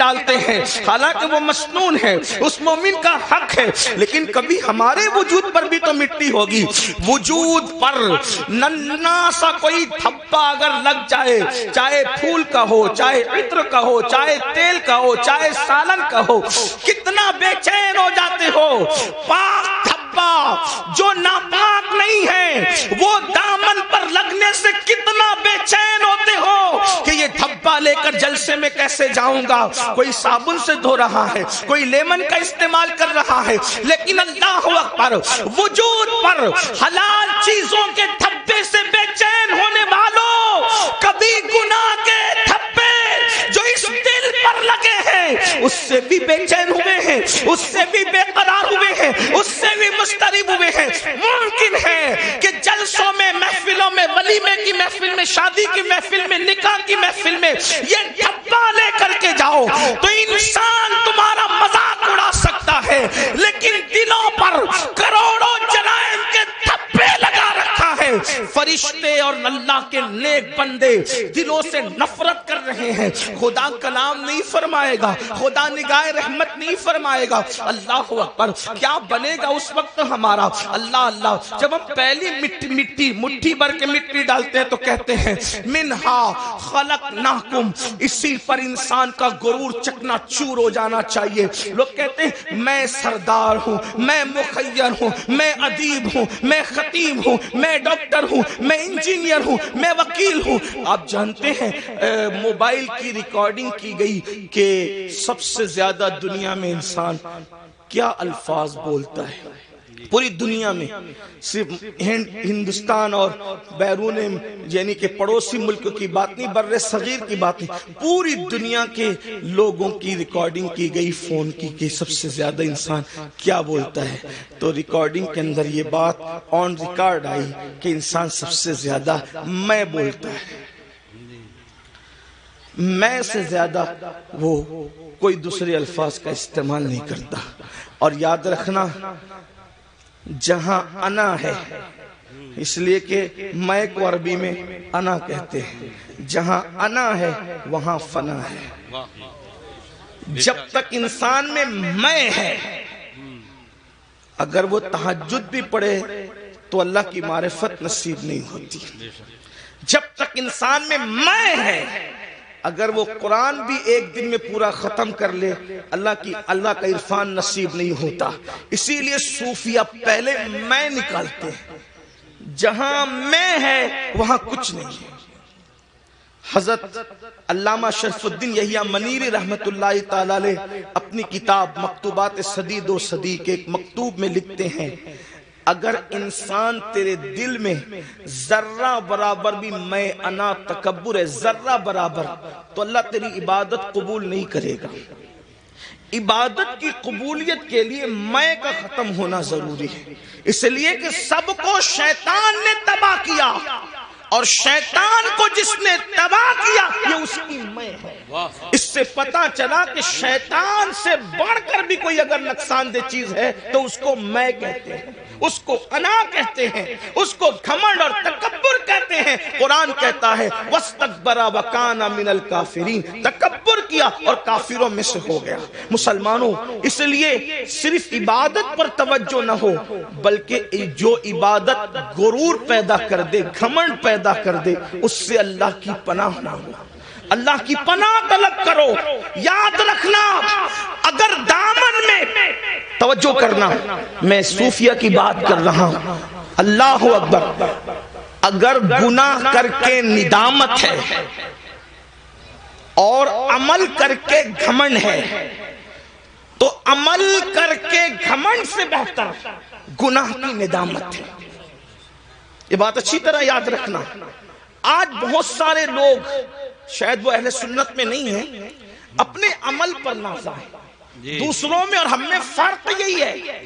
ڈالتے ہیں، حالانکہ وہ مسنون ہے، اس مومن کا حق ہے، لیکن کبھی ہمارے وجود پر بھی تو مٹی ہوگی۔ وجود پر ننھا سا کوئی دھبا اگر لگ جائے، چاہے پھول کا ہو، چاہے عطر کا ہو، چاہے تیل کا ہو، چاہے سالن کا ہو، کتنا بے چین ہو جاتے ہو۔ پاک دھبا جو ناپاک نہیں ہے، وہ دامن پر لگنے سے کتنا بے چین ہوتے ہو کہ یہ دھبا لے کر جلسے میں کیسے جاؤں گا۔ کوئی صابن سے دھو رہا ہے، کوئی لیمن کا استعمال کر رہا ہے، لیکن اللہ اکبر، وجود پر حلال چیزوں کے دھبے سے بے چین ہونے والوں، کبھی گناہ کے دھبے جو اس دل پر لگے ہیں اس سے بھی بے چین ہوئے ہیں، اس سے بھی بے قرار ہوئے ہیں، اس سے بھی مضطرب ہوئے ہیں۔ ممکن ہے کہ جلسوں میں، محفلوں میں، ولیمے کی محفل میں، شادی کی محفل میں، نکاح کی محفل میں یہ دھبا لے کر کے جاؤ تو انسان تمہارا مذاق اڑا سکتا ہے، لیکن دلوں پر کروڑوں جرائم کے دھبے لگا رکھا ہے۔ فرشتے اور اللہ کے نیک بندے دلوں سے نفرت کر رہے ہیں، خدا کلام نہیں فرمائے گا، خدا نگاہ رحمت نہیں فرمائے گا۔ اللہ اکبر، کیا بنے گا اس وقت ہمارا؟ اللہ اللہ، جب ہم پہلی مٹھی بھر کے مٹی ڈالتے ہیں تو کہتے ہیں منہا خلقناکم، اسی پر انسان کا غرور چکنا چور ہو جانا چاہیے۔ لوگ کہتے ہیں میں سردار ہوں، میں مخیر ہوں، میں ادیب ہوں، میں خطیب ہوں، میں ڈاکٹر ہوں، میں انجینئر ہوں، میں وکیل ہوں۔ آپ جانتے ہیں موبائل کی ریکارڈنگ کی گئی کہ سب سے زیادہ دنیا میں انسان کیا الفاظ بولتا ہے پوری دنیا میں، صرف ہندوستان اور بیرون یعنی کہ پڑوسی ملک کی بات نہیں، بر صغیر کی بات نہیں، پوری دنیا کے لوگوں کی ریکارڈنگ کی گئی فون کی کہ سب سے زیادہ انسان کیا بولتا ہے۔ تو ریکارڈنگ کے اندر یہ بات آن ریکارڈ آئی کہ انسان سب سے زیادہ میں بولتا ہے، میں سے زیادہ وہ کوئی دوسرے الفاظ کا استعمال نہیں کرتا۔ اور یاد رکھنا، جہاں انا ہے، اس لیے کہ میں کو عربی میں انا کہتے ہیں، جہاں انا ہے وہاں فنا ہے۔ جب تک انسان میں میں ہے، اگر وہ تہجد بھی پڑھے تو اللہ کی معرفت نصیب نہیں ہوتی۔ جب تک انسان میں میں ہے، اگر وہ قرآن بھی ایک دن میں پورا ختم کر لے، اللہ کا عرفان نصیب نہیں ہوتا۔ اسی لیے صوفیہ پہلے میں نکالتے ہیں، جہاں میں ہے وہاں کچھ نہیں ہے۔ حضرت علامہ شرف الدین یحییٰ منیری رحمت اللہ تعالی علیہ اپنی کتاب مکتوبات صدی دو صدی کے ایک مکتوب میں لکھتے ہیں، اگر انسان تیرے دل میں ذرہ برابر بھی میں انا تکبر ہے، ذرہ برابر، تو اللہ تیری عبادت قبول نہیں کرے گا۔ عبادت کی قبولیت کے لیے میں کا ختم ہونا ضروری ہے، اس لیے کہ سب کو شیطان نے تباہ کیا، اور شیطان کو جس نے تباہ کیا یہ اس کی میں ہے۔ اس سے پتا چلا کہ شیطان سے بڑھ کر بھی کوئی اگر نقصان دہ چیز ہے تو اس کو میں کہتے ہیں، اس کو انا کہتے ہیں، اس کو گھمنڈ اور تکبر کہتے ہیں۔ قرآن کہتا ہے وَاسْتَكْبَرَ وَكَانَ مِنَ الْكَافِرِينَ، تکبر کیا اور کافروں میں سے ہو گیا۔ مسلمانوں، اس لیے صرف عبادت پر توجہ نہ ہو، بلکہ جو عبادت غرور پیدا کر دے، گھمنڈ پیدا کر دے، اس سے اللہ کی پناہ نہ ہو۔ اللہ کی پناہ طلب کرو۔ یاد رکھنا، اگر دامن میں توجہ کرنا، میں صوفیہ کی بات کر رہا ہوں، اللہ اکبر، اگر گناہ کر کے ندامت ہے اور عمل کر کے گھمنڈ ہے تو عمل کر کے گھمنڈ سے بہتر گناہ کی ندامت ہے۔ یہ بات اچھی طرح یاد رکھنا۔ آج بہت سارے لوگ، شاید وہ اہل سنت میں نہیں ہیں، اپنے عمل پر نازا ہے، دوسروں میں اور ہم میں فرق یہی ہے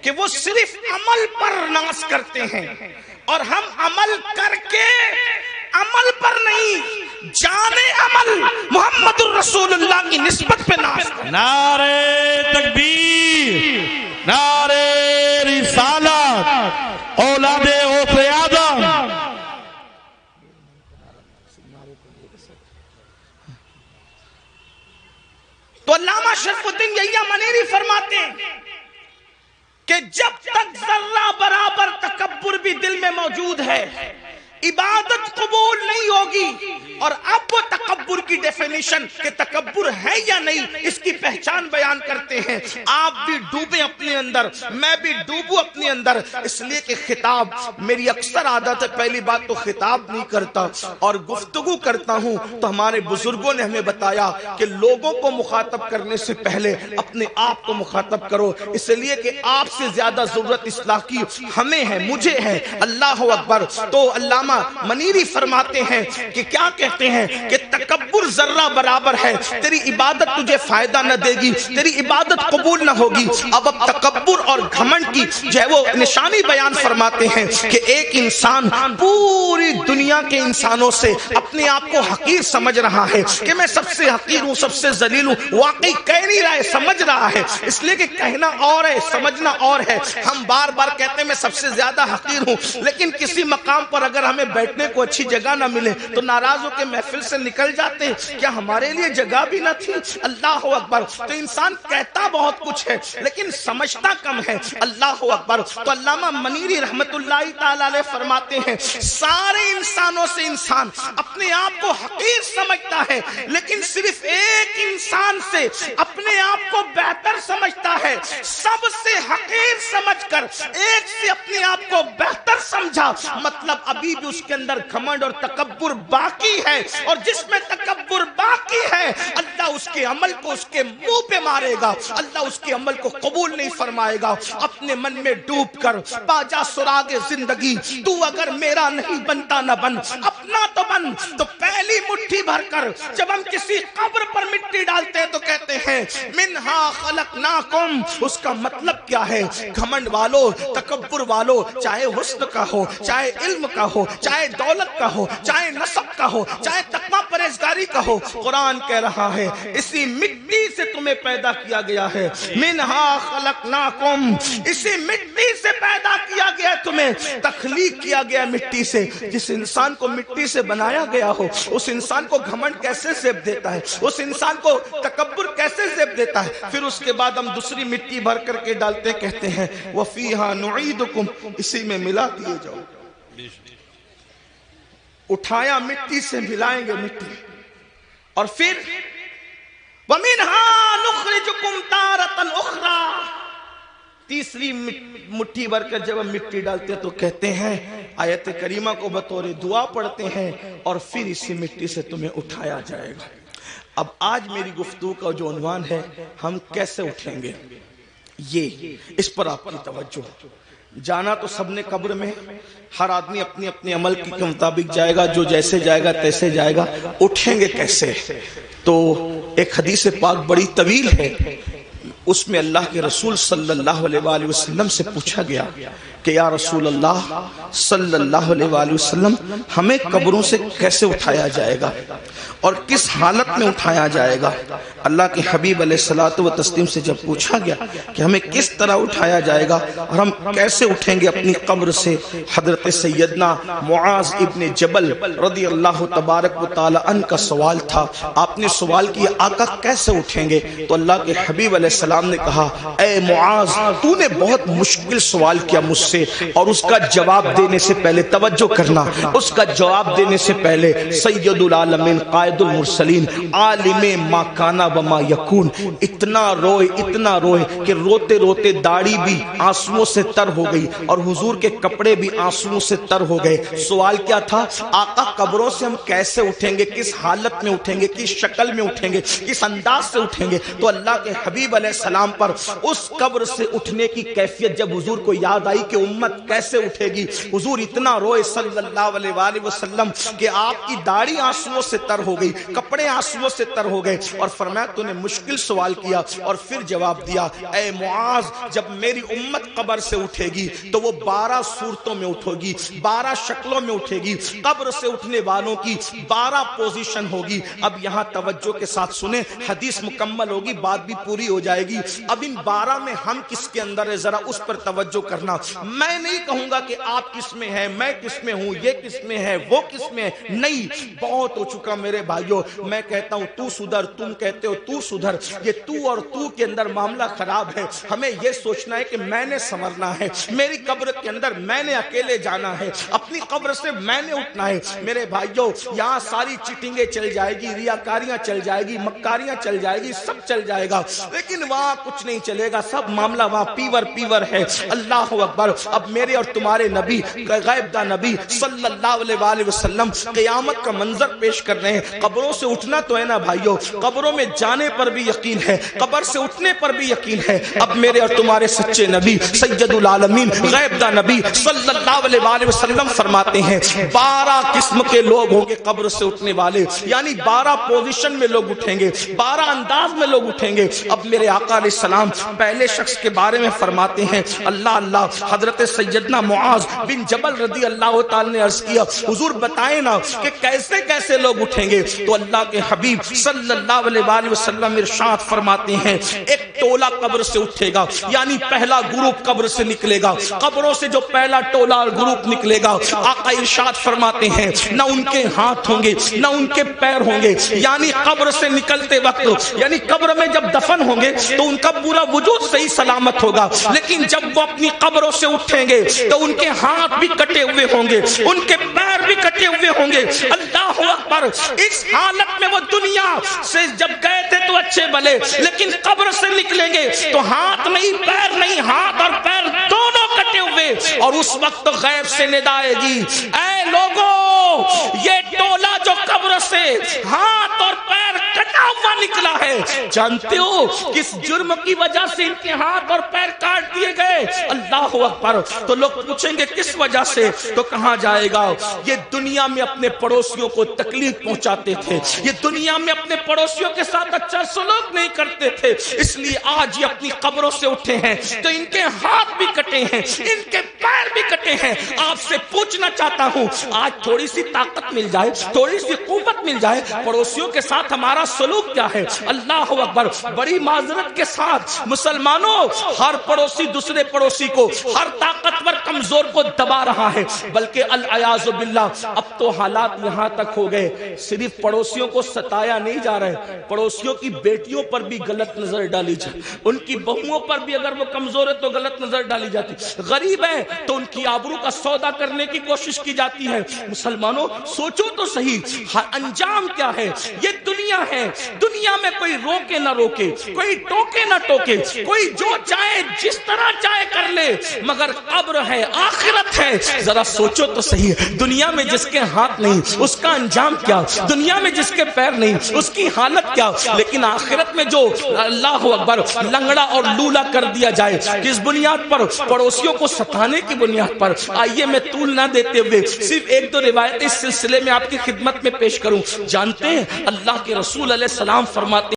کہ وہ صرف عمل پر ناز کرتے ہیں اور ہم عمل کر کے عمل پر نہیں، جانے عمل محمد الرسول اللہ کی نسبت پہ ناز کرتے ہیں۔ نعرہ تکبیر، نعرہ رسالت، اولاد غوث آدم۔ تو علامہ شرف الدین یحییٰ منیری فرماتے ہیں کہ جب تک ذرہ برابر تکبر بھی دل میں موجود ہے عبادت قبول نہیں ہوگی. اور اب وہ تکبر کی ڈیفینیشن کہ تکبر ہے یا نہیں اس کی پہچان بیان کرتے ہیں. آپ بھی ڈوبیں اپنے اندر، میں بھی ڈوبوں اپنے اندر، اس لیے کہ خطاب میری اکثر عادت ہے پہلی بات تو خطاب نہیں کرتا اور گفتگو کرتا ہوں. تو ہمارے بزرگوں نے ہمیں بتایا کہ لوگوں کو مخاطب کرنے سے پہلے اپنے آپ کو مخاطب کرو، اس لیے کہ آپ سے زیادہ ضرورت اصلاح کی ہمیں ہے، مجھے ہے. اللہ اکبر. تو علامہ منیری فرماتے ہیں کہ کیا کہتے ہیں کہ تکبر ذرہ برابر ہے، تیری عبادت تجھے فائدہ نہ دے گی، تیری عبادت قبول نہ ہوگی. اب تکبر اور گھمنڈ کی جو ہے وہ نشانی بیان فرماتے ہیں کہ ایک انسان پوری دنیا کے انسانوں سے اپنے آپ کو حقیر سمجھ رہا ہے کہ میں سب سے حقیر ہوں، سب سے ذلیل ہوں. واقعی کہہ نہیں رہا ہے، سمجھ رہا ہے، اس لیے کہ کہنا اور ہے، سمجھنا اور ہے. ہم بار بار کہتے ہیں میں سب سے زیادہ حقیر ہوں، لیکن کسی مقام پر اگر ہمیں بیٹھنے کو اچھی جگہ نہ ملے تو ناراض ہو کے محفل سے نکل جاتے ہیں. کیا ہمارے لیے جگہ بھی نہ تھی؟ اللہ اکبر. تو انسان کہتا بہت کچھ ہے لیکن سمجھتا کم ہے. اللہ اکبر. تو علامہ منیری رحمت اللہ تعالی علیہ فرماتے ہیں سارے انسانوں سے انسان اپنے آپ کو حقیر سمجھتا ہے، لیکن صرف ایک انسان سے اپنے آپ کو بہتر سمجھتا ہے. سب سے حقیر سمجھ کر ایک سے اپنے آپ کو بہتر سمجھا، مطلب ابھی بھی اس کے اندر گھمنڈ اور تکبر باقی ہے. اور جس میں تکبر باقی ہے اللہ اس کے عمل کو اس کے منہ پہ مارے گا، اللہ اس کے عمل کو قبول نہیں فرمائے گا. اپنے من میں ڈوب کر باجا سراغ زندگی، تو اگر میرا نہیں بنتا نہ بن، اپنا تو بن. تو پہلی مٹھی بھر کر جب ہم کسی قبر پر مٹی ڈالتے ہیں تو کہتے ہیں منہا خلقناکم. اس کا مطلب کیا ہے؟ گھمنڈ والو، تکبر والو، چاہے حسن کا ہو، چاہے علم کا ہو، چاہے دولت کا ہو، چاہے نسب کا ہو، چاہے تقویٰ پرہیزگاری کا ہو، قرآن کہہ رہا ہے اسی مٹی سے تمہیں پیدا کیا گیا ہے. منہا خلقناکم، اسی مٹی سے پیدا کیا گیا ہے، تمہیں تخلیق کیا گیا مٹی سے. جس انسان کو مٹی سے بنایا گیا ہو اس انسان کو گھمنڈ کیسے زیب دیتا ہے؟ اس انسان کو تکبر کیسے زیب دیتا ہے؟ پھر اس کے بعد ہم دوسری مٹی بھر کر کے ڈالتے کہتے ہیں وَفِيهَا نُعِيدُكُمْ، اسی میں ملا دیے جاؤ. اٹھایا مٹی سے ملائیں گے مٹی. اور پھر وَمِنْهَا نُخْرِجُكُمْ تَارَةً أُخْرَى، تیسری مٹھی بھر کر جب ہم مٹی ڈالتے ہیں تو کہتے ہیں آیت کریمہ کو بطور دعا پڑھتے ہیں اور پھر اسی مٹی سے تمہیں اٹھایا جائے گا. اب آج میری گفتگو کا جو عنوان ہے ہم کیسے اٹھیں گے، یہ اس پر آپ کی توجہ. جانا تو سب نے قبر میں، ہر آدمی اپنے اپنے عمل کے مطابق جائے گا، جو جیسے جائے گا تیسے جائے گا. اٹھیں گے کیسے؟ تو ایک حدیث پاک بڑی طویل ہے، اس میں اللہ کے رسول صلی اللہ علیہ وآلہ وسلم سے پوچھا گیا کہ یا رسول اللہ صلی اللہ علیہ وآلہ وسلم ہمیں قبروں سے کیسے اٹھایا جائے گا اور کس حالت میں اٹھایا جائے گا؟ اللہ کے حبیب علیہ الصلوۃ والتسلیم سے جب پوچھا گیا کہ ہمیں کس طرح اٹھایا جائے گا اور ہم کیسے اٹھیں گے اپنی قبر سے، حضرت سیدنا معاذ ابن جبل رضی اللہ تبارک و تعالی عنہ کا سوال تھا. آپ نے سوال کیا آقا کیسے اٹھیں گے؟ تو اللہ کے حبیب علیہ السلام نے کہا اے معاذ تو نے بہت مشکل سوال کیا مجھ سے، اور اس کا جواب دینے سے پہلے توجہ کرنا، اس کا جواب دینے سے پہلے سید العالمین قائد المرسلین عالم ما کانا وما یکون اتنا روئے کہ روتے روتے داڑھی بھی آنسوؤں سے تر ہو گئی اور حضور کے کپڑے بھی آنسوؤں سے تر ہو گئے. سوال کیا تھا؟ آقا قبروں سے ہم کیسے اٹھیں گے، کس حالت میں اٹھیں گے، کس شکل میں اٹھیں گے، کس انداز سے اٹھیں گے؟ تو اللہ کے حبیب علیہ السلام پر اس قبر سے اٹھنے کی کیفیت جب حضور کو یاد آئی کہ امت کیسے اٹھے گی، حضور اتنا روئے صلی اللہ علیہ وآلہ وسلم کہ آپ کی داڑھی آنسوؤں سے تر ہو گئی، کپڑے آنسوؤں سے تر ہو گئے، اور فرمایا تو نے مشکل سوال کیا اور پھر جواب دیا اے معاذ جب میری امت قبر سے اٹھے گی تو وہ 12 صورتوں میں اٹھے گی، 12 شکلوں میں اٹھے گی. قبر سے اٹھنے والوں کی 12 پوزیشن ہوگی. اب یہاں توجہ کے ساتھ سنیں، حدیث مکمل ہوگی، بات بھی پوری ہو جائے گی. اب ان 12 میں ہم کس کے اندر ہے ذرا اس پر توجہ کرنا. میں نہیں کہوں گا کہ آپ کس میں ہیں، میں کس میں ہوں، یہ کس میں ہے، وہ کس میں ہے، نہیں، بہت ہو چکا میرے بھائیوں۔ میں کہتا ہوں تو سدھر، تم کہتے ہو تو سدھر، یہ تو اور تو کے اندر معاملہ خراب ہے۔ ہمیں یہ سوچنا ہے کہ میں نے سنورنا ہے، میری قبر کے اندر میں نے اکیلے جانا ہے، اپنی قبر سے میں نے اٹھنا ہے۔ میرے بھائیوں یہاں ساری چیٹنگیں چل جائے گی، ریاکاریاں چل جائے گی، مکاریاں چل جائے گی، سب چل جائے گا، لیکن وہاں کچھ نہیں چلے گا، سب معاملہ وہاں پیور ہے۔ اللہ اکبر۔ اب میرے اور تمہارے نبی، غیب دا نبی صلی اللہ علیہ وآلہ وسلم قیامت کا منظر پیش کر رہے ہیں۔ قبروں سے اٹھنا تو ہے نا بھائیوں، قبروں میں جانے پر بھی یقین ہے، قبر سے اٹھنے پر بھی یقین ہے۔ اب میرے اور تمہارے سچے نبی سید العالمین غیب دا نبی صلی اللہ علیہ وآلہ وسلم فرماتے ہیں 12 قسم کے لوگ ہوں گے قبر سے اٹھنے والے، یعنی 12 پوزیشن میں لوگ اٹھیں گے، 12 انداز میں لوگ اٹھیں گے۔ اب میرے آقا علیہ السلام پہلے شخص کے بارے میں فرماتے ہیں، اللہ حضرت سیدنا معاذ بن جبل رضی اللہ تعالی نے عرض کیا حضور بتائیں نا کہ کیسے کیسے لوگ اٹھیں گے؟ تو اللہ کے حبیب صلی اللہ علیہ وآلہ وسلم ارشاد فرماتے ہیں ایک ٹولہ قبر سے اٹھے گا، یعنی پہلا گروپ قبر سے نکلے گا۔ قبروں سے جو پہلا ٹولہ اور گروپ نکلے گا، آقا ارشاد فرماتے ہیں نہ ان کے ہاتھ ہوں گے نہ ان کے پیر ہوں گے، یعنی قبر سے نکلتے وقت، یعنی قبر میں جب دفن ہوں گے تو ان کا پورا وجود صحیح سلامت ہوگا، لیکن جب وہ اپنی قبروں سے اٹھیں گے تو ان کے ہاتھ بھی کٹے ہوئے ہوں گے، ان کے پیر بھی کٹے ہوئے ہوں گے۔ اللہ اکبر۔ اس حالت میں وہ دنیا سے جب گئے تھے تو اچھے بھلے، لیکن قبر سے نکلیں گے تو ہاتھ نہیں پیر نہیں، ہاتھ اور پیر دونوں کٹے ہوئے، اور اس وقت غیب سے ندا آئے گی اے لوگوں یہ ٹولہ جو قبر سے ہاتھ اور پیر کٹا ہوا نکلا ہے، جانتے ہو کس جرم کی وجہ سے ان کے ہاتھ اور پیر کاٹ دیے گئے؟ اللہ اکبر۔ تو لوگ پوچھیں گے کس وجہ سے؟ تو کہاں جائے گا یہ دنیا میں اپنے پڑوسیوں کو تکلیف پہنچاتے تھے، یہ دنیا میں اپنے پڑوسیوں کے ساتھ اچھا سلوک نہیں کرتے تھے، اس لیے آج یہ اپنی قبروں سے اٹھے ہیں تو ان کے ہاتھ بھی کٹے ہیں، ان کے پیر بھی کٹے ہیں۔ آپ سے پوچھنا چاہتا ہوں آج تھوڑی سی طاقت مل جائے، تھوڑی سی قوت مل جائے، پڑوسیوں کے ساتھ ہمارا سلوک کیا ہے؟ اللہ اکبر۔ بڑی معذرت کے ساتھ مسلمانوں، ہر پڑوسی دوسرے پڑوسی کو، ہر طاقتور کمزور کو دبا رہا ہے، بلکہ العیاذ باللہ اب تو حالات یہاں تک ہو گئے صرف پڑوسیوں کو ستایا نہیں جا رہا ہے، پڑوسیوں کی بیٹیوں پر بھی غلط نظر ڈالی جائے، ان کی بہوؤں پر بھی اگر وہ کمزور ہے تو غلط نظر ڈالی جاتی، غریب ہے تو ان کی آبرو کا سودا کرنے کی کوشش کی جاتی ہے۔ مسلمانوں سوچو تو صحیح انجام کیا ہے؟ یہ دنیا ہے، دنیا میں کوئی روکے نہ روکے، کوئی ٹوکے نہ ٹوکے، کوئی جو چاہے جس طرح چاہے کر لے، مگر قبر ہے، آخرت ہے۔ ذرا سوچو تو صحیح، دنیا میں جس کے ہاتھ نہیں اس کا انجام کیا، دنیا میں جس کے پیر نہیں اس کی حالت کیا، لیکن آخرت میں جو اللہ اکبر لنگڑا اور لولا کر دیا جائے کس بنیاد پر؟ پڑوسیوں کو ستانے کی بنیاد پر۔ آئیے میں طول نہ دیتے ہوئے صرف ایک دو روایت اس سلسلے میں آپ کی خدمت میں پیش کروں۔ جانتے ہیں اللہ کے رسول علیہ السلام فرماتے